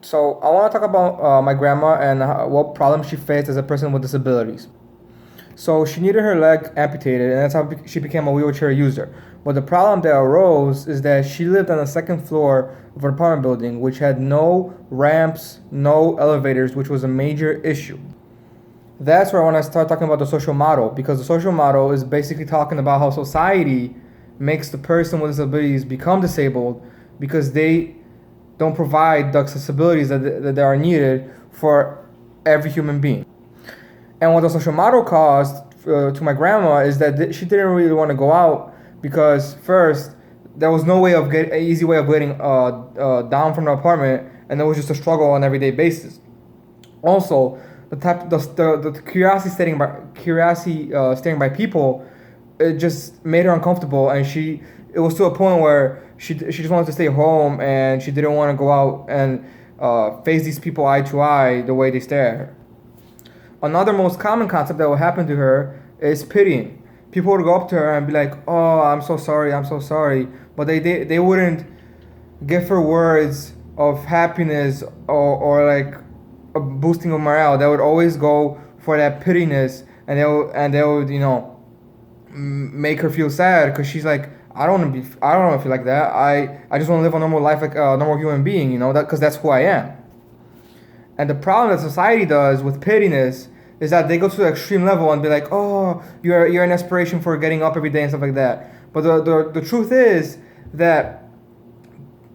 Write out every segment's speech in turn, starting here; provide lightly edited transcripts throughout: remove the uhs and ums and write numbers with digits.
So I want to talk about my grandma and what problems she faced as a person with disabilities. So she needed her leg amputated, and that's how she became a wheelchair user. But the problem that arose is that she lived on the second floor of an apartment building, which had no ramps, no elevators, which was a major issue. That's where I want to start talking about the social model, because the social model is basically talking about how society makes the person with disabilities become disabled because they don't provide the accessibilities that are needed for every human being. And what the social model caused to my grandma is that she didn't really want to go out because first there was no way of easy way of getting down from the apartment, and there was just a struggle on an everyday basis. Also, the curiosity staring by people, it just made her uncomfortable, and it was to a point where she just wanted to stay home, and she didn't want to go out and face these people eye to eye the way they stare at her. Another most common concept that will happen to her is pitying. People would go up to her and be like, "Oh, I'm so sorry, I'm so sorry," but they wouldn't give her words of happiness or like a boosting of morale. They would always go for that pityness, and they would make her feel sad because she's like, I don't want to feel like that. I just want to live a normal life like a normal human being, because that's who I am. And the problem that society does with pityness is that they go to the extreme level and be like, "Oh, you're an inspiration for getting up every day," and stuff like that. But the truth is that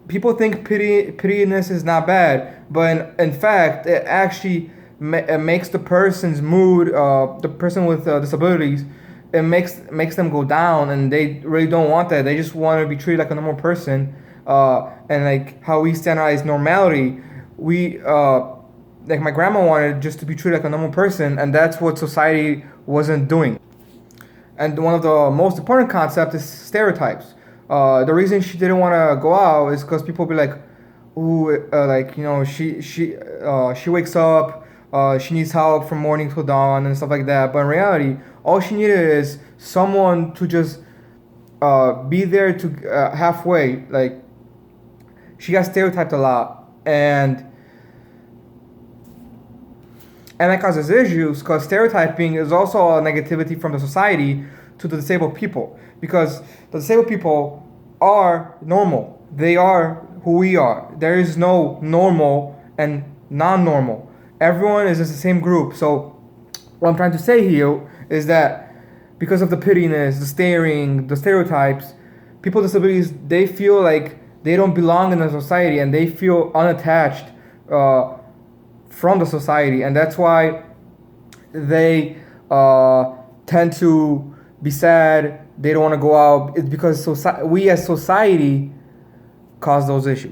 people think pityness is not bad, but in fact, it actually it makes the person's mood, the person with disabilities, it makes them go down, and they really don't want that. They just want to be treated like a normal person, and like how we standardize normality, we like my grandma wanted just to be treated like a normal person, and that's what society wasn't doing. And one of the most important concepts is stereotypes. The reason she didn't want to go out is because people be like, "Ooh, she wakes up, she needs help from morning till dawn and stuff like that." But in reality, all she needed is someone to just be there to halfway. Like, she got stereotyped a lot, and that causes issues because stereotyping is also a negativity from the society to the disabled people, because the disabled people are normal. They are who we are. There is no normal and non-normal. Everyone is just the same group. So what I'm trying to say here is that because of the pityness, the staring, the stereotypes, people with disabilities, they feel like they don't belong in the society, and they feel unattached from the society, and that's why they tend to be sad. They don't want to go out. It's because we as society cause those issues.